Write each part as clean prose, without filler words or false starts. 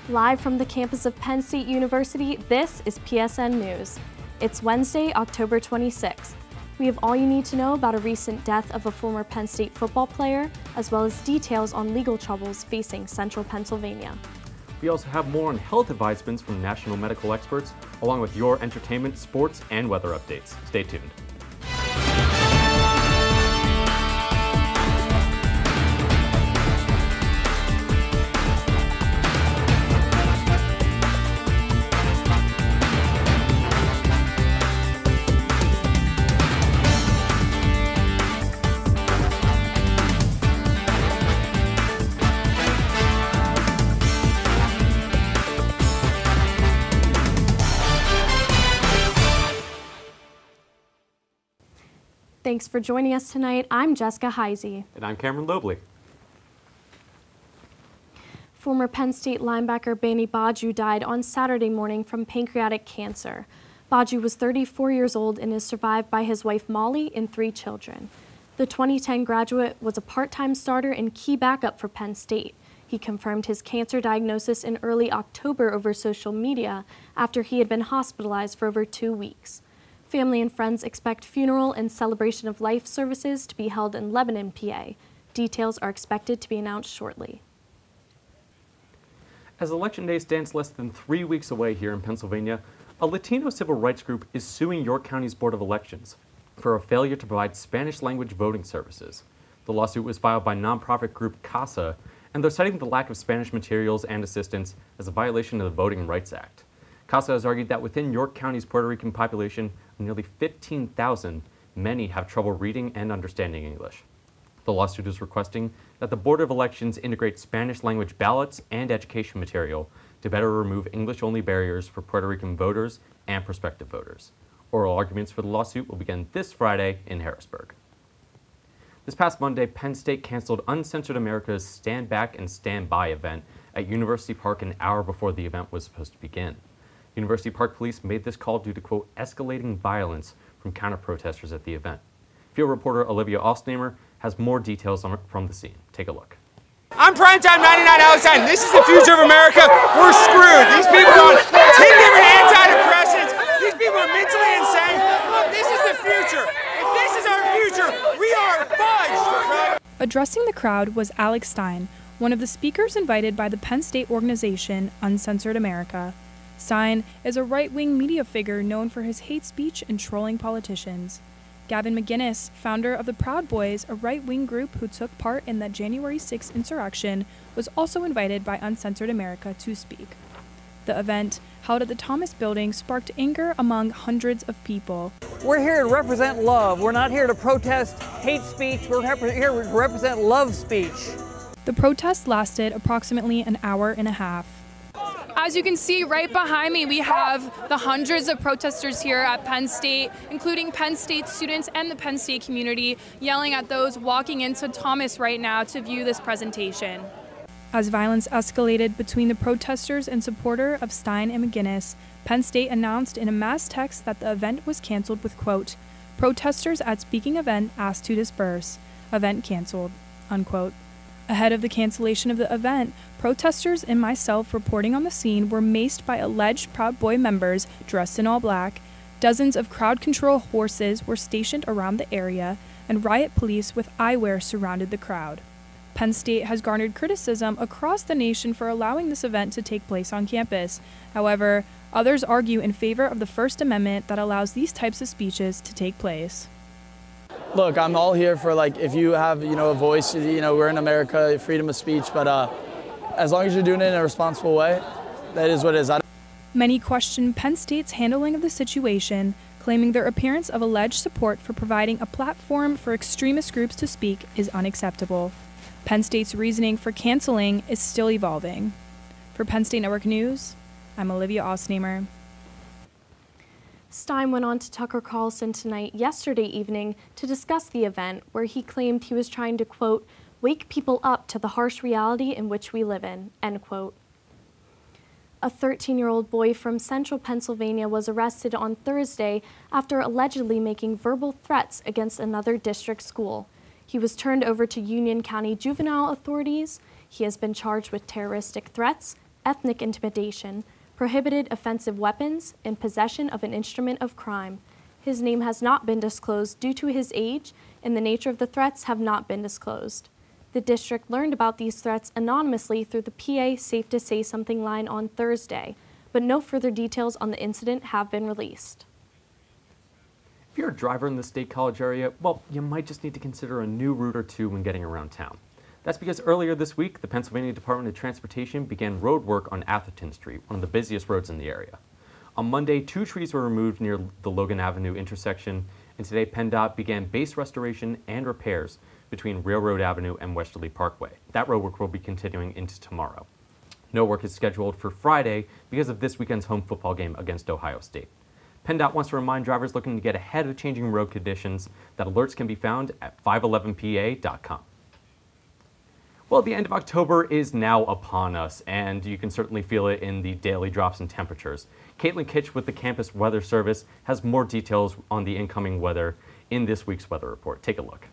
Live from the campus of Penn State University, this is PSN News. It's Wednesday, October 26th. We have all you need to know about a recent death of a former Penn State football player, as well as details on legal troubles facing Central Pennsylvania. We also have more on health advisements from national medical experts, along with your entertainment, sports, and weather updates. Stay tuned. Thanks for joining us tonight. I'm Jessica Heisey. And I'm Cameron Lobley. Former Penn State linebacker Baji died on Saturday morning from pancreatic cancer. Baji was 34 years old and is survived by his wife Molly and 3 children. The 2010 graduate was a part-time starter and key backup for Penn State. He confirmed his cancer diagnosis in early October over social media after he had been hospitalized for over 2 weeks. Family and friends expect funeral and celebration of life services to be held in Lebanon, PA. Details are expected to be announced shortly. As Election Day stands less than 3 weeks away here in Pennsylvania, a Latino civil rights group is suing York County's Board of Elections for a failure to provide Spanish-language voting services. The lawsuit was filed by nonprofit group CASA, and they're citing the lack of Spanish materials and assistance as a violation of the Voting Rights Act. CASA has argued that within York County's Puerto Rican population of nearly 15,000, many have trouble reading and understanding English. The lawsuit is requesting that the Board of Elections integrate Spanish-language ballots and education material to better remove English-only barriers for Puerto Rican voters and prospective voters. Oral arguments for the lawsuit will begin this Friday in Harrisburg. This past Monday, Penn State canceled Uncensored America's Stand Back and Stand By event at University Park an hour before the event was supposed to begin. University Park Police made this call due to, quote, escalating violence from counter-protesters at the event. Field reporter Olivia Ostnamer has more details from the scene. Take a look. I'm Primetime 99 Alex Stein. This is the future of America. We're screwed. These people are on 10 different antidepressants. These people are mentally insane. Look, this is the future. If this is our future, we are fudged. Addressing the crowd was Alex Stein, one of the speakers invited by the Penn State organization Uncensored America. Stein is a right-wing media figure known for his hate speech and trolling politicians. Gavin McInnes, founder of the Proud Boys, a right-wing group who took part in the January 6th insurrection, was also invited by Uncensored America to speak. The event, held at the Thomas Building, sparked anger among hundreds of people. We're here to represent love. We're not here to protest hate speech. We're here to represent love speech. The protest lasted approximately an hour and a half. As you can see right behind me, we have the hundreds of protesters here at Penn State, including Penn State students and the Penn State community, yelling at those walking into Thomas right now to view this presentation. As violence escalated between the protesters and supporter of Stein and McInnes, Penn State announced in a mass text that the event was canceled with, quote, protesters at speaking event asked to disperse, event canceled, unquote. Ahead of the cancellation of the event, protesters and myself reporting on the scene were maced by alleged Proud Boy members dressed in all black. Dozens of crowd control horses were stationed around the area, and riot police with eyewear surrounded the crowd. Penn State has garnered criticism across the nation for allowing this event to take place on campus. However, others argue in favor of the First Amendment that allows these types of speeches to take place. Look, I'm all here for, like, if you have, a voice, we're in America, freedom of speech, but as long as you're doing it in a responsible way, that is what it is. Many question Penn State's handling of the situation, claiming their appearance of alleged support for providing a platform for extremist groups to speak is unacceptable. Penn State's reasoning for canceling is still evolving. For Penn State Network News, I'm Olivia Ostnamer. Stein went on to Tucker Carlson tonight, yesterday evening, to discuss the event, where he claimed he was trying to, quote, wake people up to the harsh reality in which we live in, end quote. A 13-year-old boy from central Pennsylvania was arrested on Thursday after allegedly making verbal threats against another district school. He was turned over to Union County Juvenile Authorities. He has been charged with terroristic threats, ethnic intimidation, prohibited offensive weapons, and possession of an instrument of crime. His name has not been disclosed due to his age, and the nature of the threats have not been disclosed. The district learned about these threats anonymously through the PA Safe to Say Something line on Thursday, but no further details on the incident have been released. If you're a driver in the State College area, well, you might just need to consider a new route or two when getting around town. That's because earlier this week, the Pennsylvania Department of Transportation began road work on Atherton Street, one of the busiest roads in the area. On Monday, 2 trees were removed near the Logan Avenue intersection, and today PennDOT began base restoration and repairs between Railroad Avenue and Westerly Parkway. That road work will be continuing into tomorrow. No work is scheduled for Friday because of this weekend's home football game against Ohio State. PennDOT wants to remind drivers looking to get ahead of changing road conditions that alerts can be found at 511pa.com. Well, the end of October is now upon us, and you can certainly feel it in the daily drops in temperatures. Caitlin Kitch with the Campus Weather Service has more details on the incoming weather in this week's weather report. Take a look.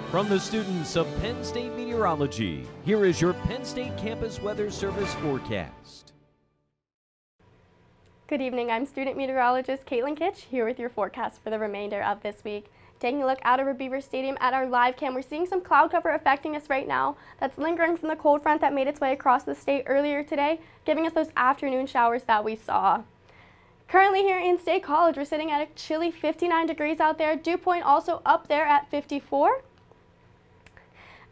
From the students of Penn State Meteorology, here is your Penn State Campus Weather Service forecast. Good evening, I'm student meteorologist Caitlin Kitch here with your forecast for the remainder of this week. Taking a look out over Beaver Stadium at our live cam, we're seeing some cloud cover affecting us right now. That's lingering from the cold front that made its way across the state earlier today, giving us those afternoon showers that we saw. Currently here in State College, we're sitting at a chilly 59 degrees out there. Dew point also up there at 54.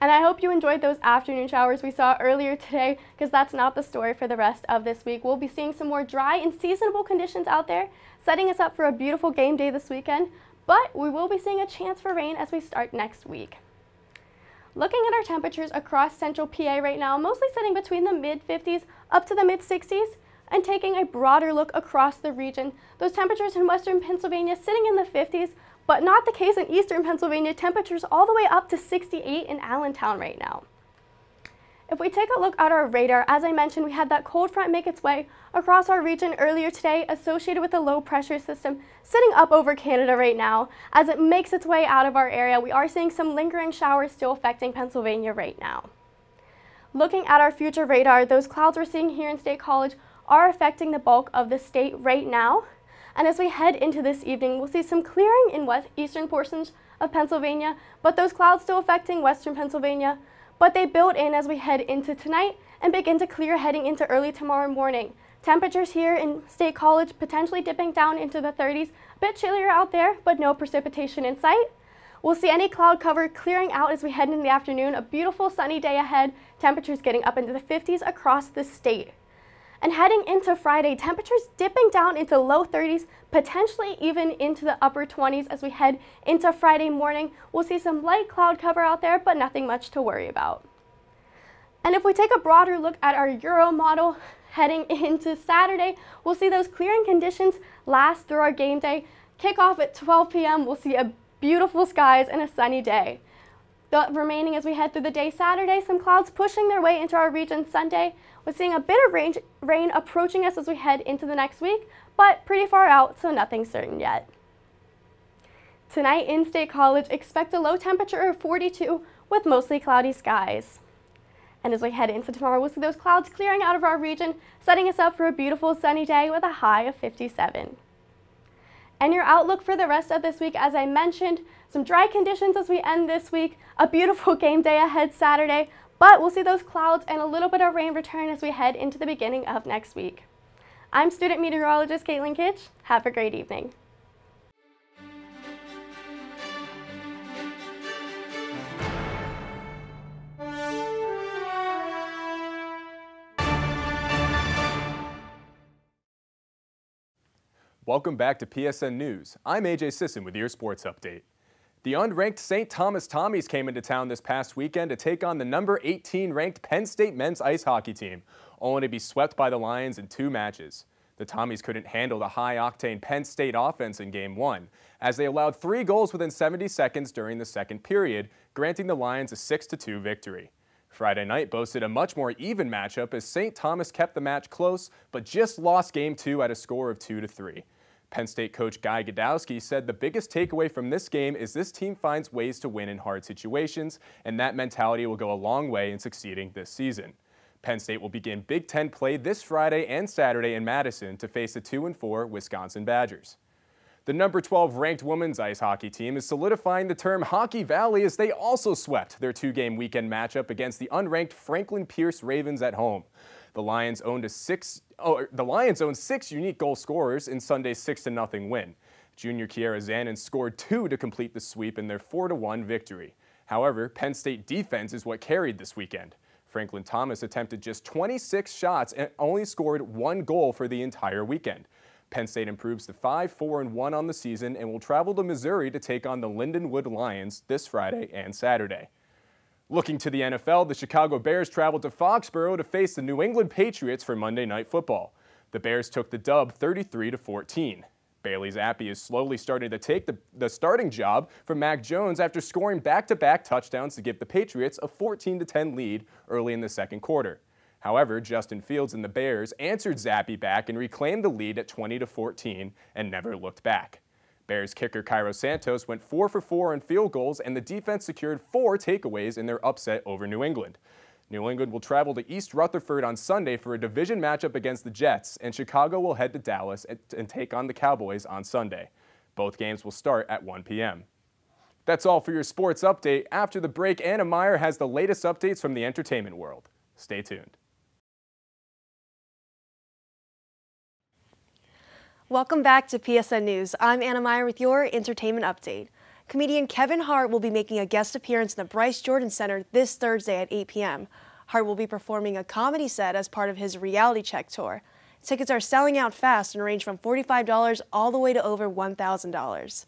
And I hope you enjoyed those afternoon showers we saw earlier today, because that's not the story for the rest of this week. We'll be seeing some more dry and seasonable conditions out there, setting us up for a beautiful game day this weekend, but we will be seeing a chance for rain as we start next week. Looking at our temperatures across central PA right now, mostly sitting between the mid-50s up to the mid-60s, and taking a broader look across the region, those temperatures in western Pennsylvania sitting in the 50s, but not the case in eastern Pennsylvania, temperatures all the way up to 68 in Allentown right now. If we take a look at our radar, as I mentioned, we had that cold front make its way across our region earlier today, associated with a low pressure system sitting up over Canada right now. As it makes its way out of our area, we are seeing some lingering showers still affecting Pennsylvania right now. Looking at our future radar, those clouds we're seeing here in State College are affecting the bulk of the state right now. And as we head into this evening, we'll see some clearing in eastern portions of Pennsylvania, but those clouds still affecting western Pennsylvania. But they build in as we head into tonight and begin to clear heading into early tomorrow morning. Temperatures here in State College potentially dipping down into the 30s, a bit chillier out there, but no precipitation in sight. We'll see any cloud cover clearing out as we head into the afternoon. A beautiful sunny day ahead, temperatures getting up into the 50s across the state. And heading into Friday, temperatures dipping down into low 30s, potentially even into the upper 20s as we head into Friday morning. We'll see some light cloud cover out there, but nothing much to worry about. And if we take a broader look at our Euro model heading into Saturday, we'll see those clearing conditions last through our game day. Kickoff at 12 p.m., we'll see a beautiful skies and a sunny day. The remaining as we head through the day Saturday, some clouds pushing their way into our region Sunday. We're seeing a bit of rain approaching us as we head into the next week, but pretty far out, so nothing certain yet. Tonight in State College, expect a low temperature of 42 with mostly cloudy skies. And as we head into tomorrow, we'll see those clouds clearing out of our region, setting us up for a beautiful sunny day with a high of 57. And your outlook for the rest of this week, as I mentioned, some dry conditions as we end this week, a beautiful game day ahead Saturday, but we'll see those clouds and a little bit of rain return as we head into the beginning of next week. I'm student meteorologist Caitlin Kitch. Have a great evening. Welcome back to PSN News. I'm AJ Sisson with your sports update. The unranked St. Thomas Tommies came into town this past weekend to take on the number 18 ranked Penn State men's ice hockey team, only to be swept by the Lions in 2 matches. The Tommies couldn't handle the high-octane Penn State offense in Game 1, as they allowed 3 goals within 70 seconds during the second period, granting the Lions a 6-2 victory. Friday night boasted a much more even matchup as St. Thomas kept the match close, but just lost Game 2 at a score of 2-3. Penn State coach Guy Godowski said the biggest takeaway from this game is this team finds ways to win in hard situations, and that mentality will go a long way in succeeding this season. Penn State will begin Big Ten play this Friday and Saturday in Madison to face the 2-4 Wisconsin Badgers. The number 12 ranked women's ice hockey team is solidifying the term Hockey Valley as they also swept their 2-game weekend matchup against the unranked Franklin Pierce Ravens at home. The Lions owned 6 unique goal scorers in Sunday's 6-0 win. Junior Kiera Zanin scored 2 to complete the sweep in their 4-1 victory. However, Penn State defense is what carried this weekend. Franklin Thomas attempted just 26 shots and only scored 1 goal for the entire weekend. Penn State improves to 5-4-1 on the season and will travel to Missouri to take on the Lindenwood Lions this Friday and Saturday. Looking to the NFL, the Chicago Bears traveled to Foxborough to face the New England Patriots for Monday Night Football. The Bears took the dub 33-14. Bailey Zappi is slowly starting to take the starting job from Mac Jones after scoring back-to-back touchdowns to give the Patriots a 14-10 lead early in the second quarter. However, Justin Fields and the Bears answered Zappi back and reclaimed the lead at 20-14 and never looked back. Bears kicker Cairo Santos went 4 for 4 on field goals, and the defense secured 4 takeaways in their upset over New England. New England will travel to East Rutherford on Sunday for a division matchup against the Jets, and Chicago will head to Dallas and take on the Cowboys on Sunday. Both games will start at 1 p.m. That's all for your sports update. After the break, Anna Meyer has the latest updates from the entertainment world. Stay tuned. Welcome back to PSN News. I'm Anna Meyer with your entertainment update. Comedian Kevin Hart will be making a guest appearance in the Bryce Jordan Center this Thursday at 8 p.m. Hart will be performing a comedy set as part of his Reality Check tour. Tickets are selling out fast and range from $45 all the way to over $1,000.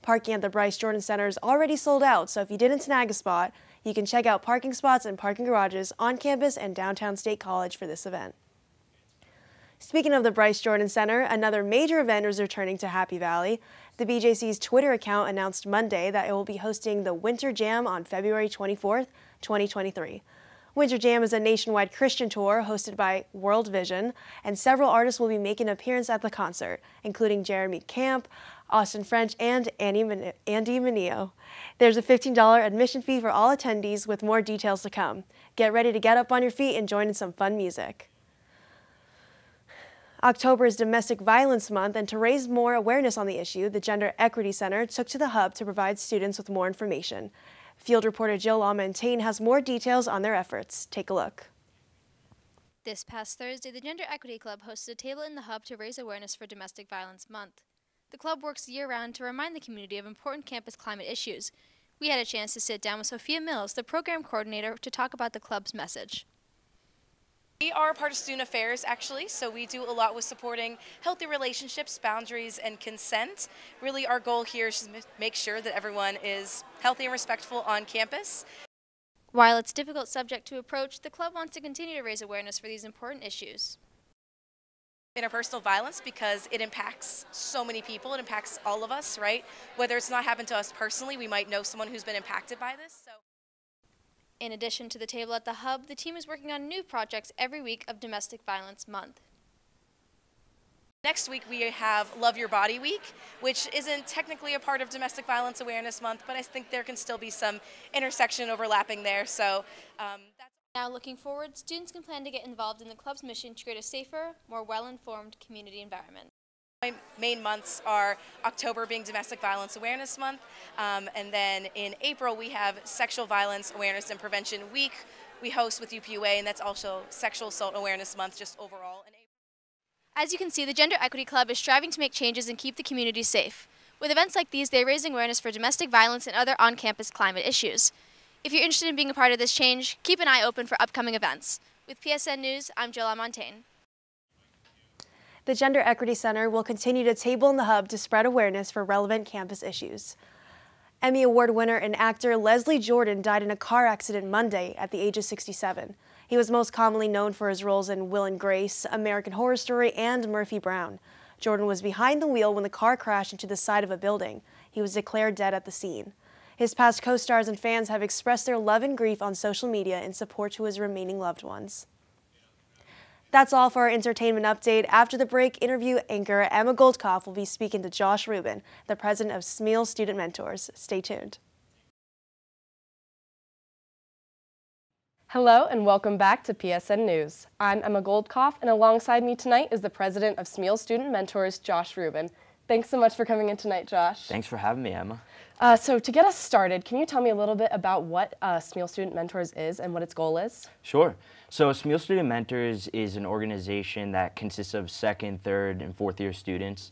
Parking at the Bryce Jordan Center is already sold out, so if you didn't snag a spot, you can check out parking spots and parking garages on campus and downtown State College for this event. Speaking of the Bryce Jordan Center, another major event is returning to Happy Valley. The BJC's Twitter account announced Monday that it will be hosting the Winter Jam on February 24th, 2023. Winter Jam is a nationwide Christian tour hosted by World Vision, and several artists will be making an appearance at the concert, including Jeremy Camp, Austin French, and Andy Mineo. There's a $15 admission fee for all attendees, with more details to come. Get ready to get up on your feet and join in some fun music. October is Domestic Violence Month, and to raise more awareness on the issue, the Gender Equity Center took to the hub to provide students with more information. Field reporter Jill LaMontagne has more details on their efforts. Take a look. This past Thursday, the Gender Equity Club hosted a table in the hub to raise awareness for Domestic Violence Month. The club works year-round to remind the community of important campus climate issues. We had a chance to sit down with Sophia Mills, the program coordinator, to talk about the club's message. We are part of student affairs, actually, so we do a lot with supporting healthy relationships, boundaries, and consent. Really, our goal here is to make sure that everyone is healthy and respectful on campus. While it's a difficult subject to approach, the club wants to continue to raise awareness for these important issues. Interpersonal violence, because it impacts so many people, it impacts all of us, right? Whether it's not happened to us personally, we might know someone who's been impacted by this. In addition to the table at the hub, the team is working on new projects every week of Domestic Violence Month. Next week we have Love Your Body Week, which isn't technically a part of Domestic Violence Awareness Month, but I think there can still be some intersection overlapping there. So Now looking forward, students can plan to get involved in the club's mission to create a safer, more well-informed community environment. My main months are October being Domestic Violence Awareness Month, and then in April we have Sexual Violence Awareness and Prevention Week. We host with UPUA, and that's also Sexual Assault Awareness Month just overall. As you can see, the Gender Equity Club is striving to make changes and keep the community safe. With events like these, they're raising awareness for domestic violence and other on-campus climate issues. If you're interested in being a part of this change, keep an eye open for upcoming events. With PSN News, I'm Jill LaMontagne. The Gender Equity Center will continue to table in the hub to spread awareness for relevant campus issues. Emmy Award winner and actor Leslie Jordan died in a car accident Monday at the age of 67. He was most commonly known for his roles in Will and Grace, American Horror Story, and Murphy Brown. Jordan was behind the wheel when the car crashed into the side of a building. He was declared dead at the scene. His past co-stars and fans have expressed their love and grief on social media in support to his remaining loved ones. That's all for our entertainment update. After the break, interview anchor Emma Goldkopf will be speaking to Josh Rubin, the president of SMEAL Student Mentors. Stay tuned. Hello and welcome back to PSN News. I'm Emma Goldkopf, and alongside me tonight is the president of SMEAL Student Mentors, Josh Rubin. Thanks so much for coming in tonight, Josh. Thanks for having me, Emma. So to get us started, can you tell me a little bit about what SMEAL Student Mentors is and what its goal is? Sure. So SMEAL Student Mentors is an organization that consists of second, third, and fourth year students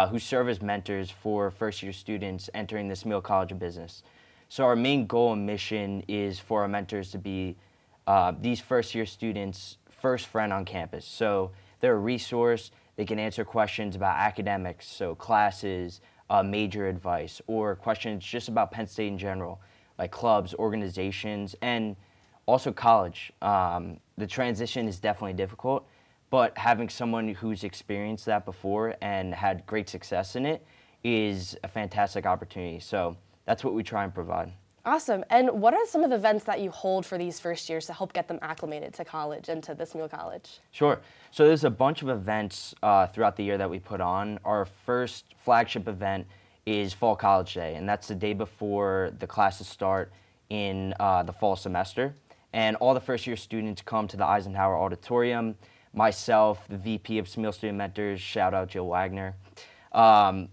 who serve as mentors for first year students entering the SMEAL College of Business. So our main goal and mission is for our mentors to be these first year students' first friend on campus. So they're a resource. They can answer questions about academics, so classes, major advice, or questions just about Penn State in general, like clubs, organizations, and also college. The transition is definitely difficult, but having someone who's experienced that before and had great success in it is a fantastic opportunity. So that's what we try and provide. Awesome. And what are some of the events that you hold for these first years to help get them acclimated to college and to the SMEAL College? Sure. So there's a bunch of events throughout the year that we put on. Our first flagship event is Fall College Day, and that's the day before the classes start in the fall semester. And all the first year students come to the Eisenhower Auditorium. Myself, the VP of SMEAL Student Mentors, shout out Jill Wagner.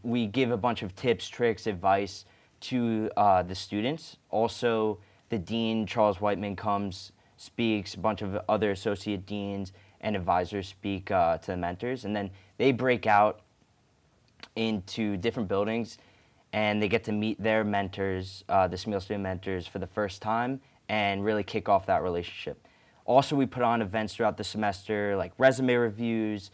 We give a bunch of tips, tricks, advice to the students. Also, the dean, Charles Whiteman, comes, speaks, a bunch of other associate deans and advisors speak to the mentors, and then they break out into different buildings and they get to meet their mentors, the SMEAL Student Mentors, for the first time and really kick off that relationship. Also, we put on events throughout the semester like resume reviews,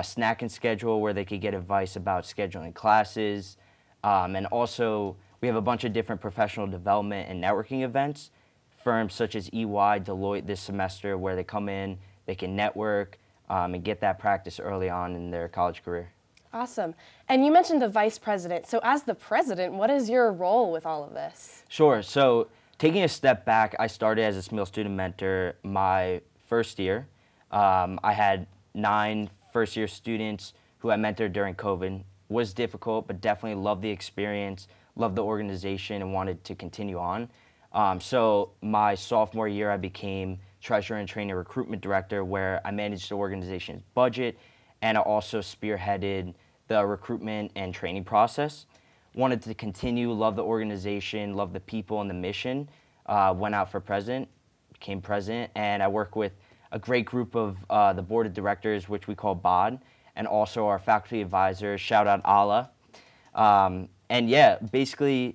snack and schedule where they could get advice about scheduling classes, and also we have a bunch of different professional development and networking events. Firms such as EY, Deloitte this semester where they come in, they can network and get that practice early on in their college career. Awesome. And you mentioned the vice president. So as the president, what is your role with all of this? Sure. So taking a step back, I started as a SMEAL student mentor my first year. I had 9 first-year students who I mentored during COVID. Was difficult, but definitely loved the experience, loved the organization, and wanted to continue on. So my sophomore year, I became treasurer and training recruitment director, where I managed the organization's budget, and I also spearheaded the recruitment and training process. Wanted to continue, love the organization, love the people and the mission. Went out for president, became president, and I work with a great group of the board of directors, which we call BOD, and also our faculty advisor, shout out Ala. And yeah, basically,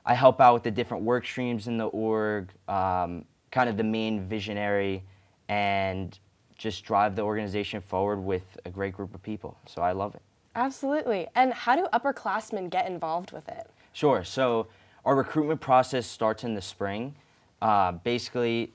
I help out with the different work streams in the org, kind of the main visionary, and just drive the organization forward with a great group of people. So I love it. Absolutely. And how do upperclassmen get involved with it? Sure. So our recruitment process starts in the spring. Basically,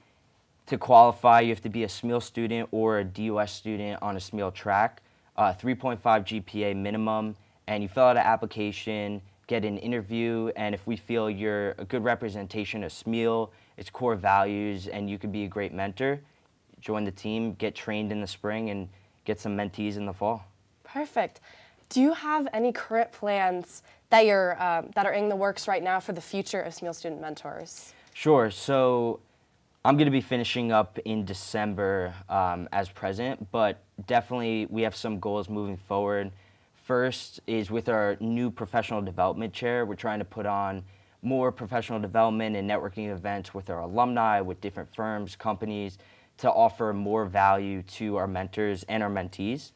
to qualify, you have to be a SMEAL student or a DUS student on a SMEAL track, 3.5 GPA minimum, and you fill out an application, get an interview, and if we feel you're a good representation of SMEAL, its core values, and you could be a great mentor, join the team, get trained in the spring, and get some mentees in the fall. Perfect. Do you have any current plans that that are in the works right now for the future of SMEAL Student Mentors? Sure. So I'm going to be finishing up in December as president, but definitely we have some goals moving forward. First is with our new professional development chair. We're trying to put on more professional development and networking events with our alumni, with different firms, companies, to offer more value to our mentors and our mentees.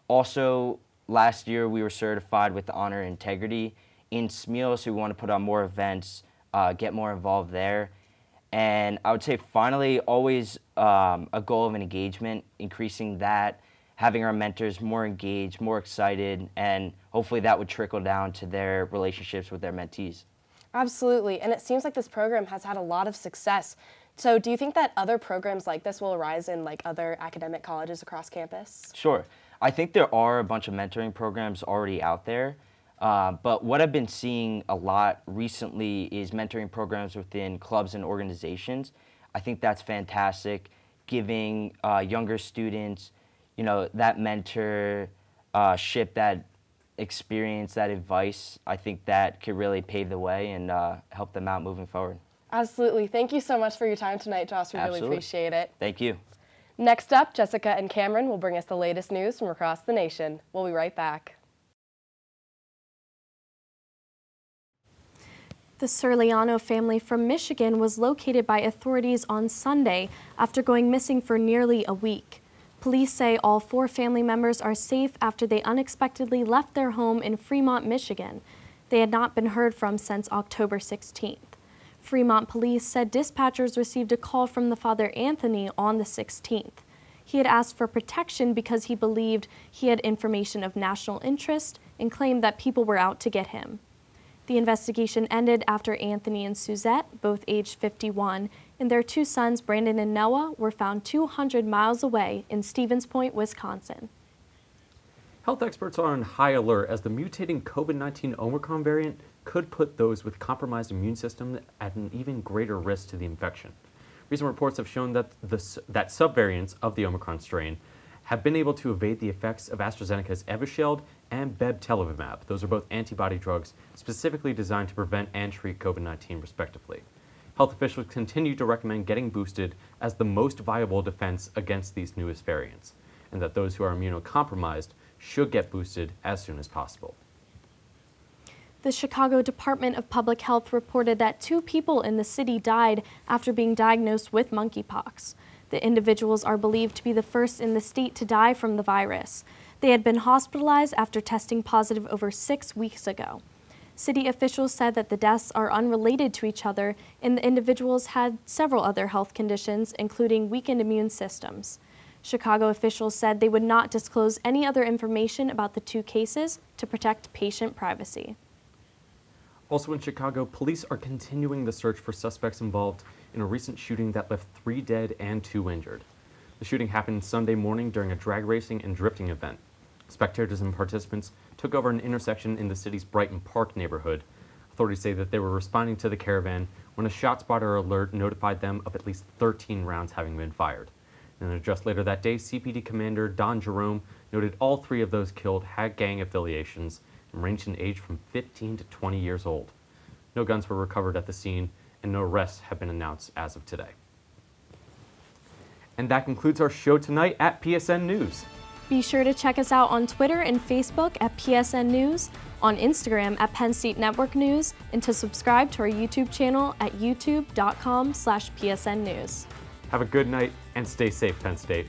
Also, last year we were certified with honor and integrity in SMEAL, so we want to put on more events, get more involved there. And I would say finally, always a goal of an engagement, increasing that, having our mentors more engaged, more excited, and hopefully that would trickle down to their relationships with their mentees. Absolutely, and it seems like this program has had a lot of success. So do you think that other programs like this will arise in like other academic colleges across campus? Sure. I think there are a bunch of mentoring programs already out there, but what I've been seeing a lot recently is mentoring programs within clubs and organizations. I think that's fantastic, giving younger students, you know, that mentorship, that experience, that advice, I think that could really pave the way and help them out moving forward. Absolutely. Thank you so much for your time tonight, Josh. We really appreciate it. Thank you. Next up, Jessica and Cameron will bring us the latest news from across the nation. We'll be right back. The Serliano family from Michigan was located by authorities on Sunday after going missing for nearly a week. Police say all 4 family members are safe after they unexpectedly left their home in Fremont, Michigan. They had not been heard from since October 16th. Fremont police said dispatchers received a call from the father Anthony on the 16th. He had asked for protection because he believed he had information of national interest and claimed that people were out to get him. The investigation ended after Anthony and Suzette, both aged 51, and their 2 sons, Brandon and Noah, were found 200 miles away in Stevens Point, Wisconsin. Health experts are on high alert as the mutating COVID-19 Omicron variant could put those with compromised immune system at an even greater risk to the infection. Recent reports have shown that that subvariants of the Omicron strain have been able to evade the effects of AstraZeneca's Evusheld and bebtelovimab. Those are both antibody drugs specifically designed to prevent and treat COVID-19 respectively. Health officials continue to recommend getting boosted as the most viable defense against these newest variants, and that those who are immunocompromised should get boosted as soon as possible. The Chicago Department of Public Health reported that 2 people in the city died after being diagnosed with monkeypox. The individuals are believed to be the first in the state to die from the virus. They had been hospitalized after testing positive over 6 weeks ago. City officials said that the deaths are unrelated to each other and the individuals had several other health conditions, including weakened immune systems. Chicago officials said they would not disclose any other information about the 2 cases to protect patient privacy. Also in Chicago, police are continuing the search for suspects involved in a recent shooting that left 3 dead and 2 injured. The shooting happened Sunday morning during a drag racing and drifting event. Spectators and participants took over an intersection in the city's Brighton Park neighborhood. Authorities say that they were responding to the caravan when a ShotSpotter alert notified them of at least 13 rounds having been fired. And just later that day, CPD Commander Don Jerome noted all 3 of those killed had gang affiliations and ranged in age from 15 to 20 years old. No guns were recovered at the scene, and no arrests have been announced as of today. And that concludes our show tonight at PSN News. Be sure to check us out on Twitter and Facebook at PSN News, on Instagram at Penn State Network News, and to subscribe to our YouTube channel at youtube.com/PSN News. Have a good night and stay safe, Penn State.